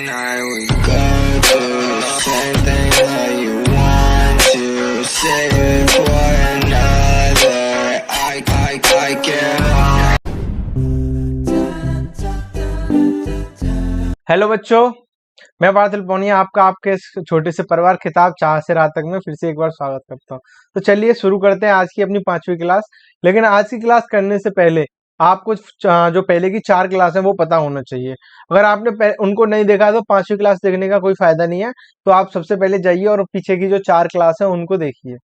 night we go through the same thing that you want to say it for another. I get hello बच्चों, मैं बादल पौनिया आपका आपके इस छोटे से परिवार किताब चाह से रात तक में फिर से एक बार स्वागत करता हूं। तो चलिए शुरू करते हैं आज की अपनी 5वीं क्लास। लेकिन आज की क्लास करने से पहले आपको जो पहले की 4 क्लास है वो पता होना चाहिए। अगर आपने उनको नहीं देखा तो 5वीं क्लास देखने का कोई फायदा नहीं है। तो आप सबसे पहले जाइए और पीछे की जो 4 क्लास है उनको देखिए।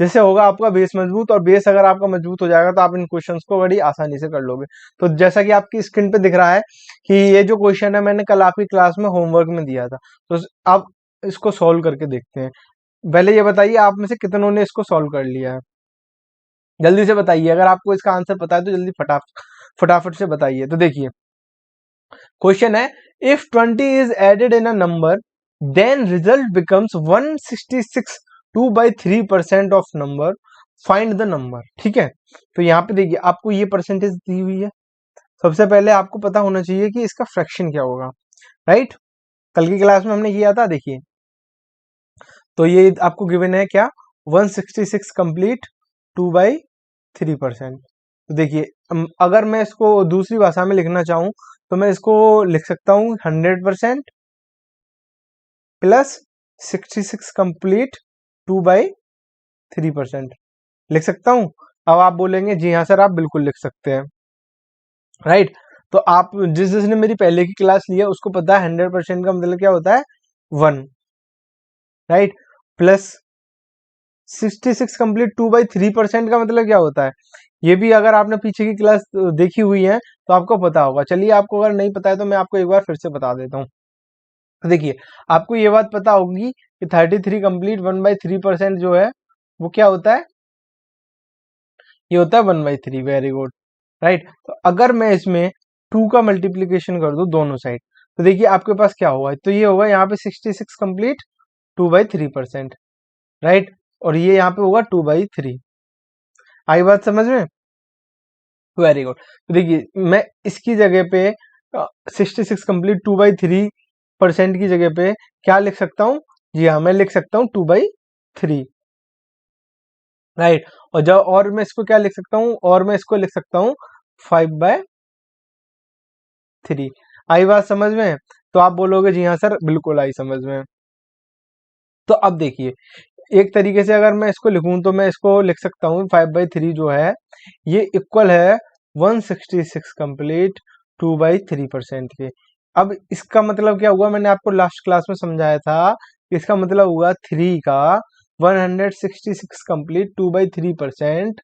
जिससे होगा आपका बेस मजबूत, और बेस अगर आपका मजबूत हो जाएगा तो आप इन क्वेश्चंस को बड़ी आसानी से कर लोगे। तो जैसा कि आपकी स्क्रीन पे दिख रहा है कि ये जो क्वेश्चन है मैंने कल आपकी क्लास में होमवर्क में दिया था। तो आप इसको सॉल्व करके देखते हैं। पहले ये बताइए आप में से कितनों ने इसको सॉल्व कर लिया है। जल्दी से बताइए, अगर आपको इसका आंसर पता है तो जल्दी फटाफट से बताइए। तो देखिए क्वेश्चन है, if 20 is added in a number then result becomes 166 2/3% of number, find the number. ठीक है, तो यहाँ पे देखिए आपको ये परसेंटेज दी हुई है। सबसे पहले आपको पता होना चाहिए कि इसका फ्रैक्शन क्या होगा, राइट। कल की क्लास में हमने किया था, देखिए तो ये आपको गिवन है क्या, 166 कंप्लीट 2/3%। तो देखिए अगर मैं इसको दूसरी भाषा में लिखना चाहूं तो मैं इसको लिख सकता हूं 100% प्लस 66 कंप्लीट 2/3% लिख सकता हूं। अब आप बोलेंगे जी हाँ सर, आप बिल्कुल लिख सकते हैं, राइट। तो आप जिसने मेरी पहले की क्लास ली है उसको पता है 100% का मतलब क्या होता है, 1, राइट। प्लस 66 कंप्लीट 2/3% का मतलब क्या होता है, ये भी अगर आपने पीछे की क्लास देखी हुई है तो आपको पता होगा। चलिए आपको अगर नहीं पता है तो मैं आपको एक बार फिर से बता देता हूँ। तो देखिए आपको ये बात पता होगी कि 33 कंप्लीट 1/3% जो है वो क्या होता है, ये होता है 1/3। Very good, right. तो अगर मैं इसमें 2 का मल्टीप्लीकेशन कर दूं दोनों साइड तो देखिए आपके पास क्या होगा, तो ये होगा यहाँ पे 66 कंप्लीट 2/3%, राइट। और ये यहाँ पे होगा 2/3। आई बात समझ में? Very good. तो देखिए मैं इसकी जगह पे 66 कंप्लीट 2/3% की जगह पे क्या लिख सकता हूँ, जी हाँ मैं लिख सकता हूँ 2/3, राइट। और जब और मैं इसको क्या लिख सकता हूँ, और मैं इसको लिख सकता हूँ 5/3। आई बात समझ में? तो आप बोलोगे जी हाँ सर बिल्कुल आई समझ में। तो अब देखिए एक तरीके से अगर मैं इसको लिखूं तो मैं इसको लिख सकता हूँ 5/3 जो है ये इक्वल है 166 कंप्लीट 2/3% के। अब इसका मतलब क्या हुआ, मैंने आपको लास्ट क्लास में समझाया था कि इसका मतलब हुआ 3 का 166 कंप्लीट 2/3%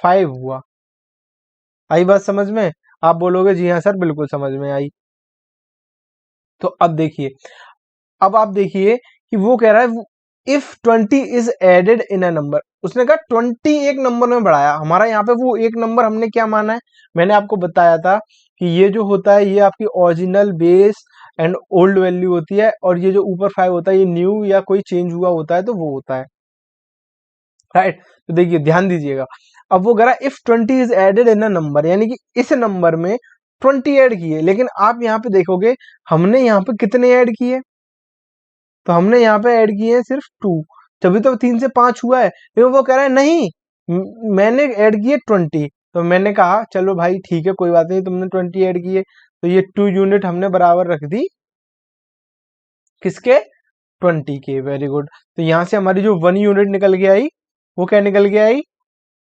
5 हुआ। आई बात समझ में? आप बोलोगे जी हाँ सर बिल्कुल समझ में आई। तो अब देखिए, अब आप देखिए कि वो कह रहा है if 20 is added in a number, उसने कहा 20 एक नंबर में बढ़ाया। हमारा यहाँ पे वो एक नंबर हमने क्या माना है, मैंने आपको बताया था कि ये जो होता है ये आपकी original base and old value होती है, और ये जो ऊपर 5 होता है ये न्यू या कोई चेंज हुआ होता है तो वो होता है, राइट। तो देखिए ध्यान दीजिएगा, अब वो कह रहा है if 20 is added in a number, यानी कि इस नंबर में 20 ऐड किए। लेकिन आप यहाँ पे देखोगे हमने यहाँ पे कितने ऐड किए, तो हमने यहाँ पे ऐड किए हैं सिर्फ 2, तभी तो 3 से 5 हुआ है। लेकिन वो कह रहा है नहीं मैंने ऐड किए 20। तो मैंने कहा चलो भाई ठीक है कोई बात नहीं, तुमने 20 ऐड किए तो ये 2 यूनिट हमने बराबर रख दी किसके, 20 के। Very good. तो यहाँ से हमारी जो 1 यूनिट निकल के आई वो क्या निकल के आई,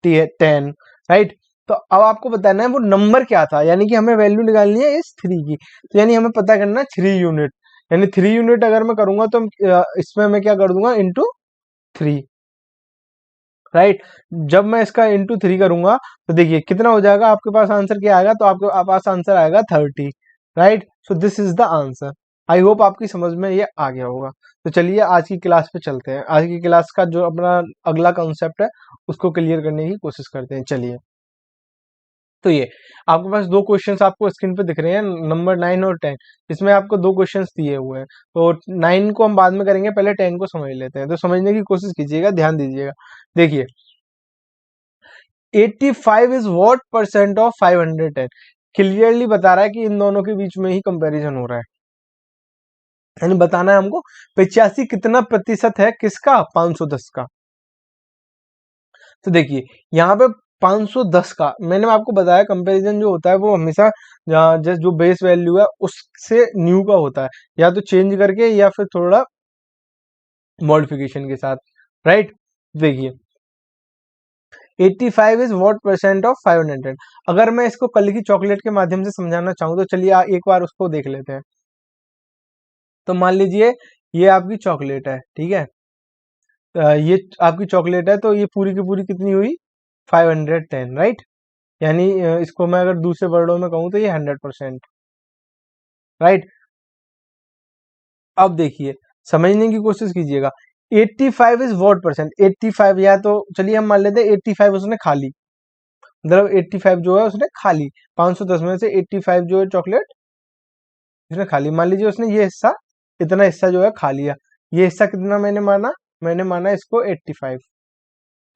10, राइट। तो अब आपको बताना है वो नंबर क्या था, यानी कि हमें वैल्यू निकालनी है इस 3 की। तो यानी हमें पता करना है 3 यूनिट, यानी 3 यूनिट अगर मैं करूंगा तो इसमें मैं क्या कर दूंगा, इंटू 3, राइट। जब मैं इसका इंटू 3 करूंगा तो देखिए कितना हो जाएगा, आपके पास आंसर क्या आएगा, तो आपके पास आंसर आएगा 30, right. So this is the answer. I hope आपकी समझ में ये आ गया होगा। तो चलिए आज की क्लास पे चलते हैं। आज की क्लास का जो अपना अगला कॉन्सेप्ट है उसको क्लियर करने की कोशिश करते हैं। चलिए, तो ये आपके पास 2 क्वेश्चंस आपको स्क्रीन पे दिख रहे हैं, नंबर 9 और 10। इसमें आपको 2 क्वेश्चंस दिए हुए हैं, तो 9 को हम बाद में करेंगे, पहले 10 को समझ लेते हैं। तो समझने की कोशिश कीजिएगा, ध्यान दीजिएगा। देखिए 85 is what percent of 510, clearly बता रहा है कि इन दोनों के बीच में ही कंपैरिजन हो रहा है। यानी बताना है हमको 85 कितना प्रतिशत है किसका, 510 का। तो देखिए यहाँ पे 510 का मैंने आपको बताया, कंपैरिजन जो होता है वो हमेशा जस्ट जो बेस वैल्यू है उससे न्यू का होता है, या तो चेंज करके या फिर थोड़ा मॉडिफिकेशन के साथ, राइट। देखिए 85 इज व्हाट परसेंट ऑफ 500। अगर मैं इसको कल की चॉकलेट के माध्यम से समझाना चाहूँ तो चलिए एक बार उसको देख लेते हैं। तो मान लीजिए ये आपकी चॉकलेट है, ठीक है। ये आपकी चॉकलेट है, तो ये पूरी की पूरी कितनी हुई, 510, राइट। यानी इसको मैं अगर दूसरे वर्डों में कहूँ तो ये 100%, राइट। अब देखिए समझने की कोशिश कीजिएगा, 85 इज व्हाट परसेंट, 85 या तो चलिए हम मान लेते हैं 85 उसने खा ली, मतलब 85 जो है उसने खा ली, 510 में से 85 जो है चॉकलेट उसने खा ली। मान लीजिए उसने ये हिस्सा, इतना हिस्सा जो है खा लिया। ये हिस्सा कितना मैंने माना इसको 85,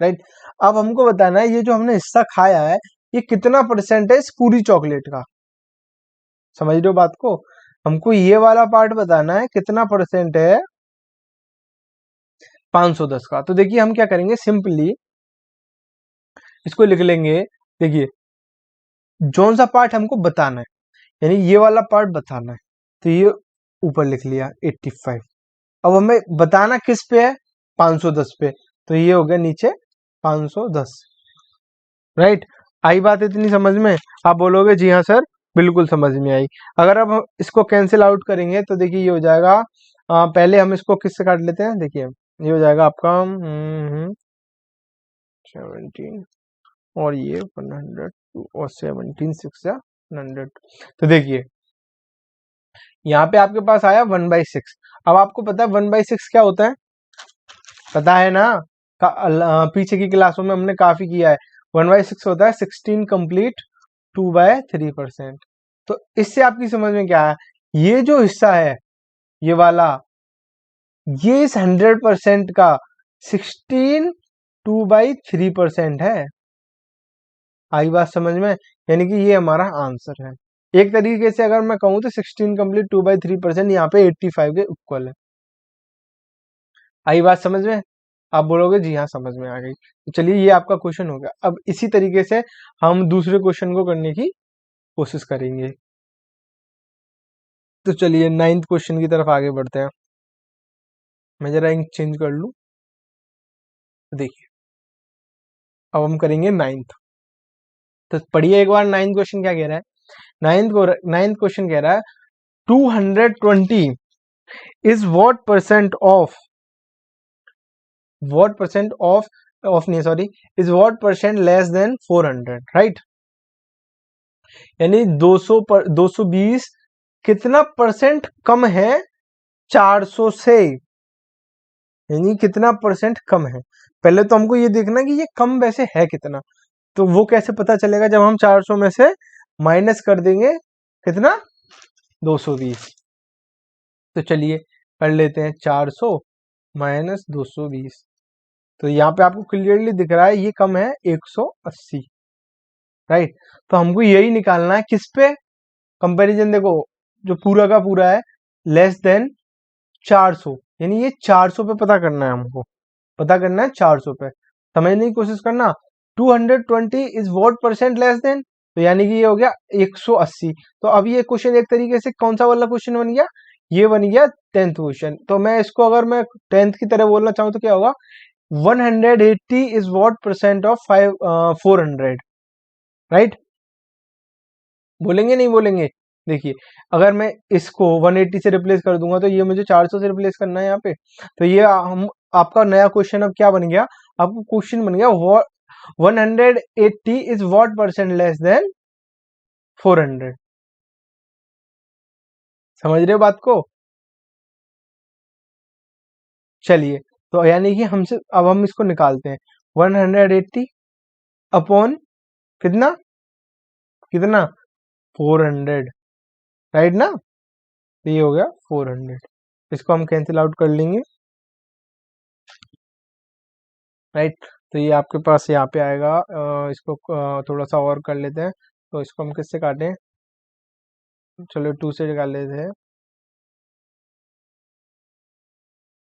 राइट। अब हमको बताना है ये जो हमने हिस्सा खाया है ये कितना परसेंट है इस पूरी चॉकलेट का, समझ रहे हो बात को। हमको ये वाला पार्ट बताना है कितना परसेंट है 510 का। तो देखिए हम क्या करेंगे, सिंपली इसको लिख लेंगे। देखिए जौन सा पार्ट हमको बताना है, यानी ये वाला पार्ट बताना है, तो ये ऊपर लिख लिया 85। अब हमें बताना किस पे है, 510 पे, तो ये हो गया नीचे 510, राइट। आई बात इतनी समझ में, आप बोलोगे जी हाँ सर बिल्कुल समझ में आई। अगर अब हम इसको कैंसिल आउट करेंगे तो देखिए ये हो जाएगा, पहले हम इसको किससे काट लेते हैं, देखिए ये हो जाएगा आपका 17 और ये 100 और 17 6 या 100। तो देखिए यहाँ पे आपके पास आया 1/6। अब आपको पता है 1/6 क्या होता है, पता है ना, पीछे की क्लासों में हमने काफी किया है। 1/6 होता है 16 कंप्लीट 2/3%। तो इससे आपकी समझ में क्या है, ये जो हिस्सा है ये वाला, ये इस 100% का 16 2/3% है। आई बात समझ में, यानी कि ये हमारा आंसर है। एक तरीके से अगर मैं कहूँ तो 16 कंप्लीट 2/3% यहाँ पे 85 के इक्वल है। आई बात समझ में, आप बोलोगे जी हाँ समझ में आ गई। तो चलिए ये आपका क्वेश्चन हो गया। अब इसी तरीके से हम दूसरे क्वेश्चन को करने की कोशिश करेंगे। तो चलिए 9th क्वेश्चन की तरफ आगे बढ़ते हैं। मैं जरा इंक चेंज कर लूं। देखिए अब हम करेंगे 9th। तो पढ़िए एक बार 9th क्वेश्चन क्या कह रहा है। 9th क्वेश्चन कह रहा है 220 इज व्हाट परसेंट ऑफ नहीं sorry is what percent less than 400, right. यानी 220 कितना परसेंट कम है 400 से, यानी कितना परसेंट कम है। पहले तो हमको ये देखना कि ये कम वैसे है कितना, तो वो कैसे पता चलेगा, जब हम 400 में से माइनस कर देंगे कितना 220। तो चलिए कर लेते हैं 400 माइनस 220। तो यहाँ पे आपको क्लियरली दिख रहा है ये कम है 180, राइट। तो हमको यही निकालना है किस पे, कंपैरिजन देखो जो पूरा का पूरा है लेस देन 400, यानी ये 400 पे पता करना है हमको, पता करना है 400 पे, समझने की कोशिश करना। 220 is what percent less than, तो यानी कि ये हो गया 180। तो अब ये क्वेश्चन एक तरीके से कौन सा वाला क्वेश्चन बन गया, ये बन गया 10th क्वेश्चन। तो मैं इसको अगर मैं 10th की तरह बोलना चाहूँ तो क्या होगा, 180 is what percent of 400, right. बोलेंगे नहीं बोलेंगे, देखिए अगर मैं इसको 180 से रिप्लेस कर दूंगा तो ये मुझे 400 से रिप्लेस करना है यहाँ पे। तो ये हम आपका नया क्वेश्चन अब क्या बन गया, आपको क्वेश्चन बन गया 180 is what percent less than 400। समझ रहे हो बात को। चलिए तो यानी कि हमसे अब हम इसको निकालते हैं, 180 अपॉन कितना कितना 400, राइट ना। तो ये हो गया 400, इसको हम कैंसिल आउट कर लेंगे, राइट। तो ये आपके पास यहाँ पे आएगा, इसको थोड़ा सा और कर लेते हैं। तो इसको हम किससे काटें, चलो 2 से निकाल लेते हैं।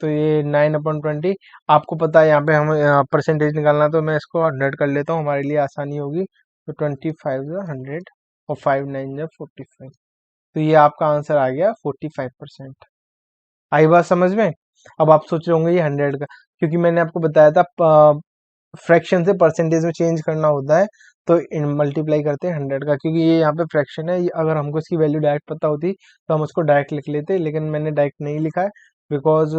तो ये 9/20, आपको पता है यहाँ पे हम परसेंटेज निकालना, तो मैं इसको 100 कर लेता हूँ, हमारे लिए आसानी होगी। तो 25 है 100 और 5 9 है 45। तो ये आपका आंसर आ गया 45%। आई बात समझ में? अब आप सोच रहे होंगे ये 100 का, क्योंकि मैंने आपको बताया था फ्रैक्शन से परसेंटेज में चेंज करना होता है, तो मल्टीप्लाई करते हैं 100 का, क्योंकि ये यहाँ पे फ्रैक्शन है, अगर हमको इसकी वैल्यू डायरेक्ट पता होती तो हम उसको डायरेक्ट लिख लेते, लेकिन मैंने डायरेक्ट नहीं लिखा है, बिकॉज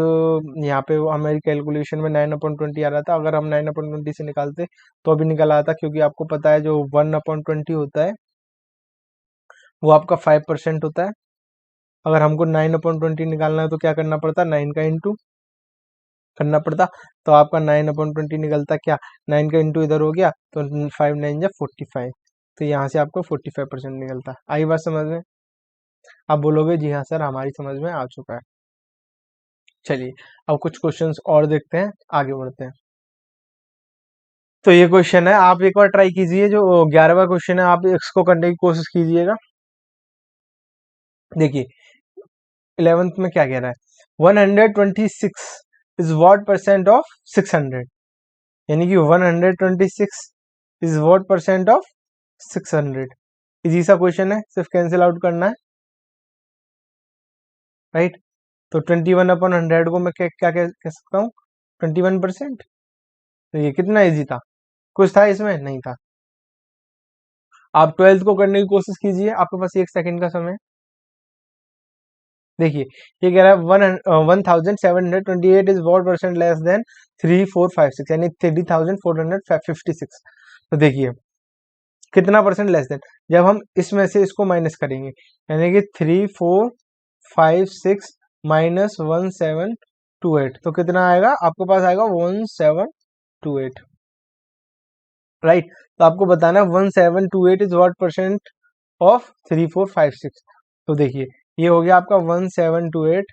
यहाँ पे हमारी कैलकुलेशन में 9/20 आ रहा था। अगर हम 9/20 से निकालते तो अभी निकल आता, क्योंकि आपको पता है जो 1/20 होता है वो आपका 5% होता है। अगर हमको 9/20 निकालना है तो क्या करना पड़ता, 9 का इंटू करना पड़ता, तो आपका 9/20 निकलता क्या, 9 का इंटू इधर हो गया, तो 5 9 जा 45, तो यहाँ से आपको 45% निकलता। आई बात समझ में? आप बोलोगे जी हाँ सर हमारी समझ में आ चुका है। चलिए अब कुछ क्वेश्चंस और देखते हैं, आगे बढ़ते हैं। तो ये क्वेश्चन है, आप एक बार ट्राई कीजिए, जो 11वां क्वेश्चन है आप इसको करने की कोशिश कीजिएगा। देखिए 11th में क्या कह रहा है, 126 इज व्हाट परसेंट ऑफ 600, यानी कि 126 is what percent of 600। Easy सा क्वेश्चन है, सिर्फ कैंसिल आउट करना है, राइट। तो 21/100 को मैं क्या क्या कह सकता हूँ, 21%। तो ये कितना इजी था, कुछ था इसमें नहीं था। आप 12th को करने की कोशिश कीजिए, आपके पास 1 सेकंड का समय है। देखिए ये कह रहा है 1728 is what percent less than 3456, यानी 3456। तो देखिए कितना परसेंट लेस देन, जब हम इसमें से इसको माइनस करेंगे, यानी कि 3456 माइनस 1728, तो कितना आएगा आपके पास, आएगा 1728, राइट। तो आपको बताना 1728 इज व्हाट परसेंट ऑफ 3456। तो देखिए ये हो गया आपका 1728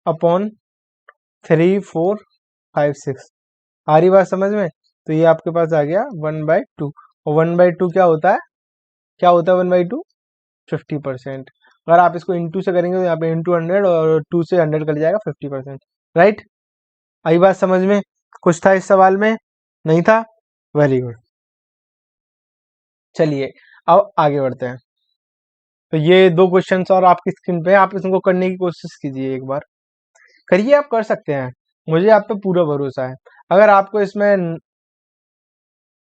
अपॉन 3456। आ रही बात समझ में? तो ये आपके पास आ गया 1/2, और 1/2 क्या होता है, क्या होता है 1/2, 50%। अगर आप इसको इंटू से करेंगे तो यहाँ पे इंटू 100 और 2 से 100 कट जाएगा, 50%, राइट। आई बात समझ में? कुछ था इस सवाल में, नहीं था? Very good. चलिए अब आगे बढ़ते हैं। तो ये दो क्वेश्चंस और आपकी स्क्रीन पे है, आप इसको करने की कोशिश कीजिए, एक बार करिए, आप कर सकते हैं, मुझे आप पे पूरा भरोसा है। अगर आपको इसमें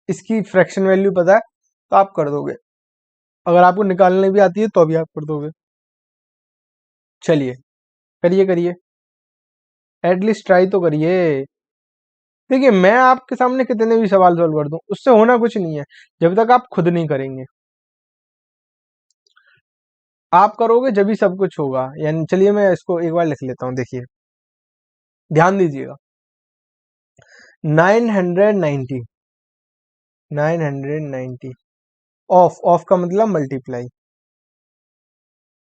इसकी फ्रैक्शन वैल्यू पता है तो आप कर दोगे, अगर आपको निकालने भी आती है तो भी आप कर दोगे। चलिए करिए करिए, एटलीस्ट ट्राई तो करिए। देखिए मैं आपके सामने कितने भी सवाल सॉल्व कर दूं, उससे होना कुछ नहीं है जब तक आप खुद नहीं करेंगे। आप करोगे जब भी सब कुछ होगा, यानी चलिए मैं इसको एक बार लिख लेता हूं, देखिए ध्यान दीजिएगा। 990 990 ऑफ, ऑफ का मतलब मल्टीप्लाई,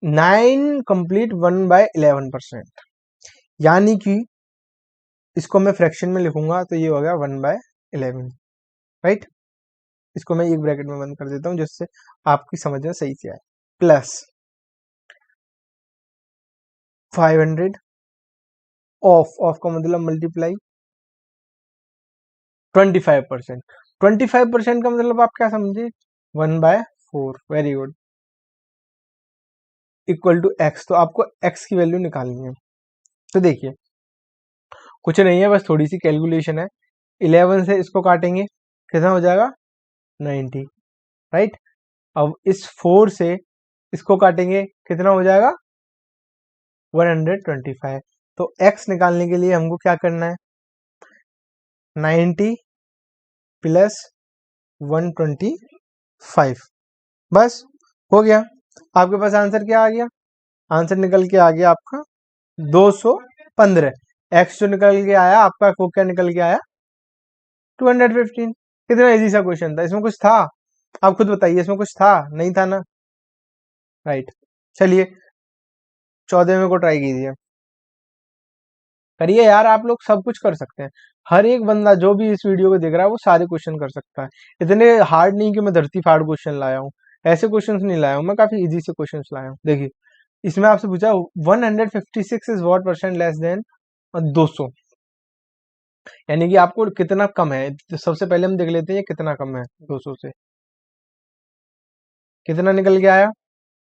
9 कंप्लीट 1/11%, यानी कि इसको मैं फ्रैक्शन में लिखूंगा तो ये हो गया 1/11, राइट। इसको मैं एक ब्रैकेट में बंद कर देता हूं जिससे आपकी समझ में सही से आए, प्लस 500 ऑफ, ऑफ का मतलब मल्टीप्लाई 25%, 25% का मतलब आप क्या समझे, 1/4, very good, equal to X. तो आपको एक्स की वैल्यू निकालनी है। तो देखिए कुछ नहीं है, बस थोड़ी सी कैलकुलेशन है। 11 से इसको काटेंगे कितना हो जाएगा, 90, राइट। अब इस 4 से इसको काटेंगे कितना हो जाएगा, 125। तो x निकालने के लिए हमको क्या करना है, 90 प्लस 125, बस हो गया। आपके पास आंसर क्या आ गया, आंसर निकल के आ गया आपका 215। x जो निकल के आया आपका, को क्या निकल के आया, 215। कितना इजी सा क्वेश्चन था, इसमें कुछ था, आप खुद बताइए इसमें कुछ था, नहीं था ना, राइट। चलिए 14वें को ट्राई कीजिए, करिए यार, आप लोग सब कुछ कर सकते हैं। हर एक बंदा जो भी इस वीडियो को देख रहा है वो सारे क्वेश्चन कर सकता है। इतने हार्ड नहीं कि मैं धरती फाड़ क्वेश्चन लाया हूँ, ऐसे क्वेश्चंस नहीं लाया हूँ मैं, काफी इजी से क्वेश्चंस लाया हूँ। देखिए इसमें आपसे पूछा 156 is what percent less than 200, यानी कि आपको कितना कम है, तो सबसे पहले हम देख लेते हैं ये कितना कम है 200 से। कितना निकल के आया,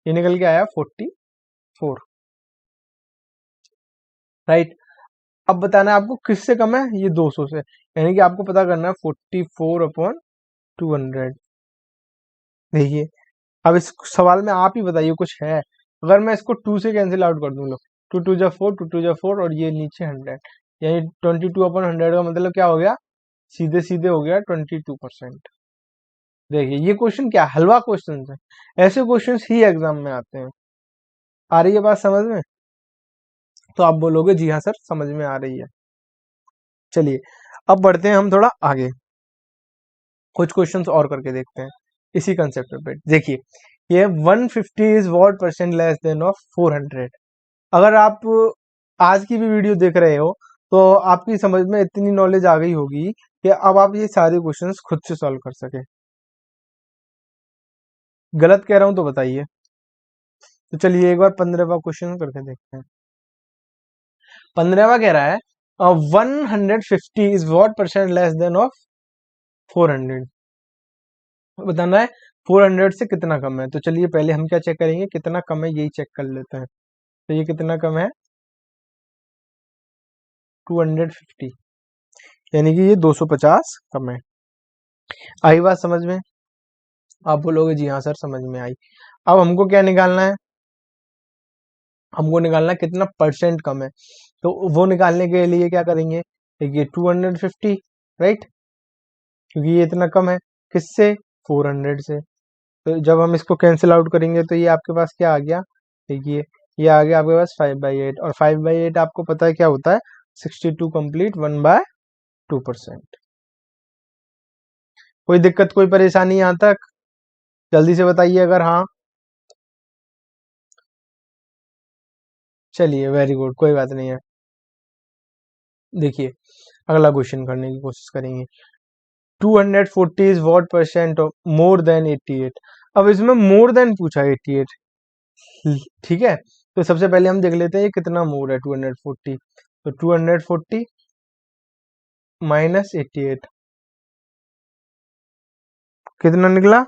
ये निकल के आया 44, राइट। अब बताना है आपको किससे कम है, ये 200 से, यानी कि आपको पता करना है 44/200। देखिए अब इस सवाल में आप ही बताइए कुछ है। अगर मैं इसको 2 से कैंसिल आउट कर दूं, लो 2 2 जा 4, 2 2 जा 4 और ये नीचे 100, यानी 22/100 का मतलब क्या हो गया, सीधे सीधे हो गया 22%। देखिए ये क्वेश्चन क्या हलवा क्वेश्चन है, ऐसे क्वेश्चन ही एग्जाम में आते हैं। आ रही है बात समझ में, तो आप बोलोगे जी हाँ सर समझ में आ रही है। चलिए अब बढ़ते हैं हम थोड़ा आगे, कुछ क्वेश्चंस और करके देखते हैं इसी कंसेप्ट पे। देखिए ये 150 is what percent less than of 400। अगर आप आज की भी वीडियो देख रहे हो तो आपकी समझ में इतनी नॉलेज आ गई होगी कि अब आप ये सारे क्वेश्चंस खुद से सॉल्व कर सके। गलत कह रहा हूं तो बताइए। तो चलिए एक बार 15वां क्वेश्चन करके देखते हैं। 15वां कह रहा है 150 is what percent less than of 400। बताना है 400 से कितना कम है। तो चलिए पहले हम क्या चेक करेंगे, कितना कम है यही चेक कर लेते हैं। तो ये कितना कम है, 250, यानी कि ये 250 कम है। आई बात समझ में, आप बोलोगे जी हाँ सर समझ में आई। अब हमको क्या निकालना है, हमको निकालना है कितना परसेंट कम है। तो वो निकालने के लिए क्या करेंगे, देखिए 250, राइट, क्योंकि ये इतना कम है किससे, 400 से। तो जब हम इसको कैंसिल आउट करेंगे तो ये आपके पास क्या आ गया, देखिए ये आ गया आपके पास 5/8, और 5/8 आपको पता है क्या होता है, 62 कंप्लीट 1/2%। कोई दिक्कत कोई परेशानी यहाँ तक, जल्दी से बताइए अगर हाँ। चलिए वेरी गुड, कोई बात नहीं है। देखिए अगला क्वेश्चन करने की कोशिश करेंगे। 240 is what percent of more than 88। अब इसमें मोर देन पूछा 88, ठीक है। तो सबसे पहले हम देख लेते हैं ये कितना मोर है 240। तो 240 माइनस 88 कितना निकला,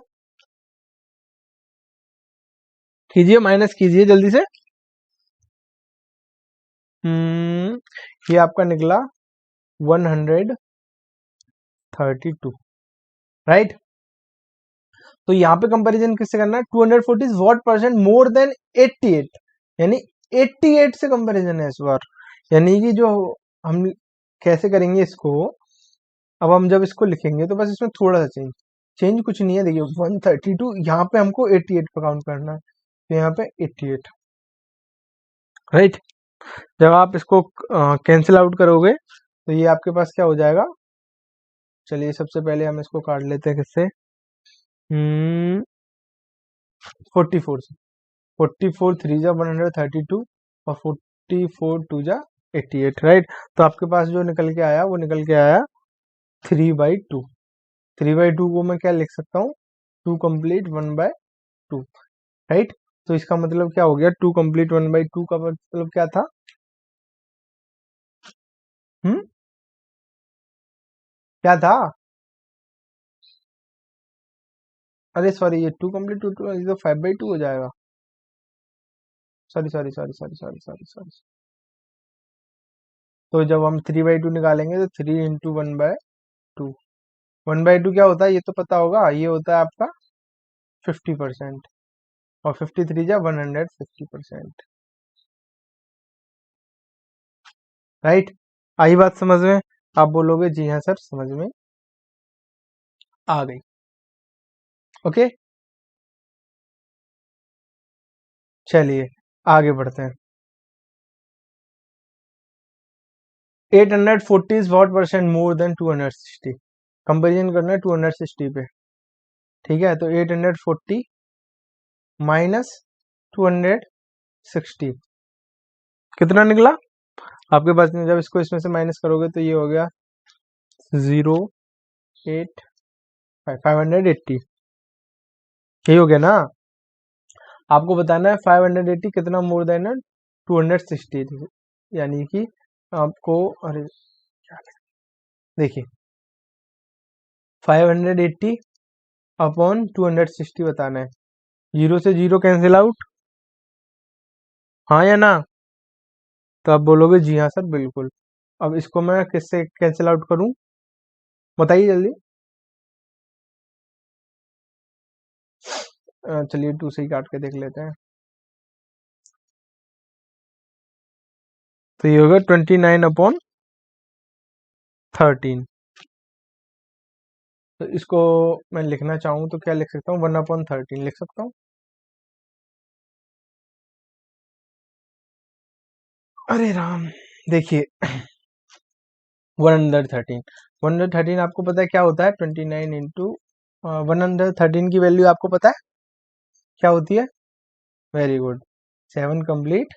कीजिए माइनस कीजिए जल्दी से। ये आपका निकला 132, राइट। तो यहाँ पे कंपैरिजन किससे करना है, 240 is what percent more than 88, यानी 88 से कंपैरिजन है इस बार। यानी कि जो हम कैसे करेंगे इसको, अब हम जब इसको लिखेंगे तो बस इसमें थोड़ा सा चेंज, चेंज कुछ नहीं है। देखिए 132, यहाँ पे हमको 88 पे काउंट करना है, तो यहाँ पे 88, राइट। जब आप इसको कैंसिल आउट करोगे तो ये आपके पास क्या हो जाएगा, चलिए सबसे पहले हम इसको काट लेते हैं किससे, 44 से। 44 3 जा 132 और 44 2 जा 88, राइट। तो आपके पास जो निकल के आया वो निकल के आया 3/2। 3/2 को मैं क्या लिख सकता हूँ, 2 कंप्लीट 1/2, राइट। तो इसका मतलब क्या हो गया, 2 कंप्लीट 1/2 का मतलब क्या था, हम्म क्या था, अरे सॉरी ये 2 कंप्लीट 2 ये तो 5/2 हो जाएगा। Sorry sorry sorry sorry sorry sorry sorry. तो जब हम 3/2 निकालेंगे तो 3 इंटू 1/2, 1/2 क्या होता है ये तो पता होगा, ये होता है आपका 50%, और 53 जा 150%, राइट। आई बात समझ में, आप बोलोगे जी हाँ सर समझ में आ गई। ओके चलिए आगे बढ़ते हैं। 840 is what percent more than 260। Comparison करना है 260 पे, ठीक है। तो 840 माइनस 260 कितना निकला आपके पास में, जब इसको इसमें से माइनस करोगे तो ये हो गया 580, यही हो गया ना। आपको बताना है 580 कितना मोर देन है 260, यानी कि आपको, अरे देखिए 580 अपॉन 260 बताना है। 0 से 0 कैंसिल आउट, हाँ या ना? तो आप बोलोगे जी हाँ सर बिल्कुल। अब इसको मैं किससे कैंसिल आउट करूं, बताइए जल्दी। चलिए 2 से ही काट के देख लेते हैं। तो ये होगा 29 अपॉन 13। तो इसको मैं लिखना चाहूँ तो क्या लिख सकता हूँ, 1/13 लिख सकता हूँ। अरे राम, देखिए 113, 113 आपको पता है क्या होता है, 29 इंटू 113 की वैल्यू आपको पता है क्या होती है? Very good, 7 complete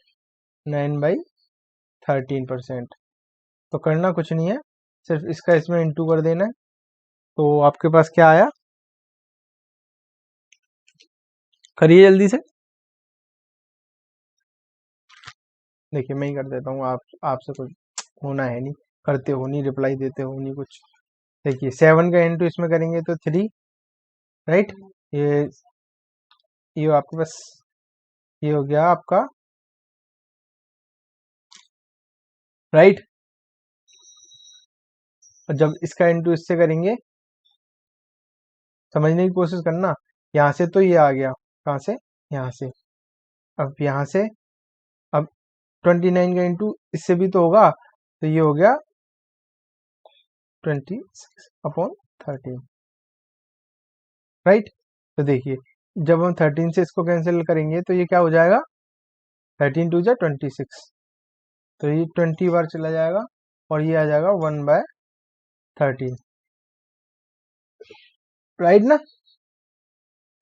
9/13%। तो करना कुछ नहीं है, सिर्फ इसका इसमें इंटू कर देना है। तो आपके पास क्या आया, करिए जल्दी से। देखिए मैं ही कर देता हूँ, आप आपसे कुछ होना है नहीं, करते हो नहीं, रिप्लाई देते हो नहीं कुछ। देखिए 7 का इंटू इसमें करेंगे तो 3, राइट। ये आपके पास ये हो गया आपका, राइट। और जब इसका इंटू इससे करेंगे, समझने की कोशिश करना, यहाँ से तो ये आ गया, कहाँ से, यहाँ से। अब यहाँ से, अब 29 का इंटू इससे भी तो होगा, तो ये हो गया 26/13, राइट। तो देखिए जब हम 13 से इसको कैंसिल करेंगे तो ये क्या हो जाएगा, 13 टू जा 26, तो ये 20 बार चला जाएगा और ये आ जाएगा 1/13, राइट ना।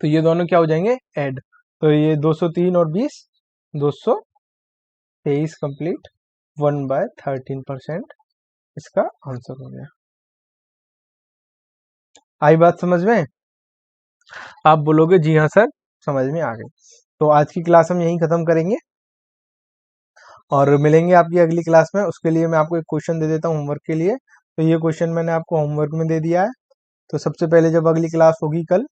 तो ये दोनों क्या हो जाएंगे, ऐड। तो ये 203 और 20, 223 कंप्लीट 1/13% इसका आंसर हो गया। आई बात समझ में? आप बोलोगे जी हाँ सर समझ में आ गई। तो आज की क्लास हम यहीं खत्म करेंगे और मिलेंगे आपकी अगली क्लास में। उसके लिए मैं आपको एक क्वेश्चन दे देता हूँ होमवर्क के लिए। तो ये क्वेश्चन मैंने आपको होमवर्क में दे दिया है। तो सबसे पहले जब अगली क्लास होगी कल,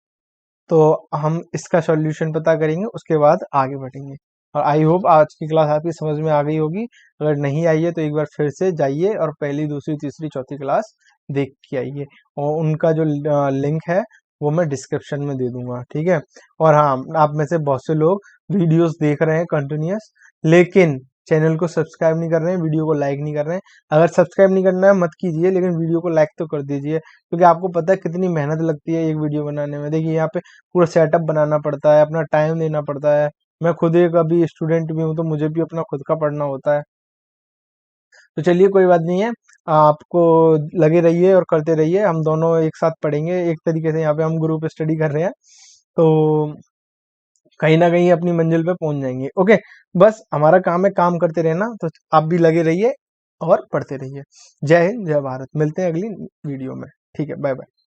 तो हम इसका सॉल्यूशन पता करेंगे, उसके बाद आगे बढ़ेंगे। और आई होप आज की क्लास आपकी समझ में आ गई होगी। अगर नहीं आई है तो एक बार फिर से जाइए और पहली, दूसरी, तीसरी, चौथी क्लास देख के आइए, और उनका जो लिंक है वो मैं डिस्क्रिप्शन में दे दूंगा, ठीक है। और हाँ, आप में से बहुत से लोग वीडियोस देख रहे हैं कंटिन्यूअस, लेकिन चैनल को सब्सक्राइब नहीं कर रहे हैं, वीडियो को लाइक नहीं कर रहे हैं। अगर सब्सक्राइब नहीं करना है मत कीजिए, लेकिन वीडियो को लाइक तो कर दीजिए, क्योंकि आपको पता है कितनी मेहनत लगती है एक वीडियो बनाने में। देखिए यहाँ पे पूरा सेटअप बनाना पड़ता है, अपना टाइम देना पड़ता है। मैं खुद एक अभी स्टूडेंट भी हूँ, तो मुझे भी अपना खुद का पढ़ना होता है। तो चलिए कोई बात नहीं है, आपको लगे रहिए और करते रहिए, हम दोनों एक साथ पढ़ेंगे। एक तरीके से यहाँ पे हम ग्रुप स्टडी कर रहे हैं, तो कहीं ना कहीं अपनी मंजिल पे पहुंच जाएंगे। ओके, बस हमारा काम है काम करते रहना, तो आप भी लगे रहिए और पढ़ते रहिए। जय हिंद, जय भारत। मिलते हैं अगली वीडियो में, ठीक है, बाय बाय।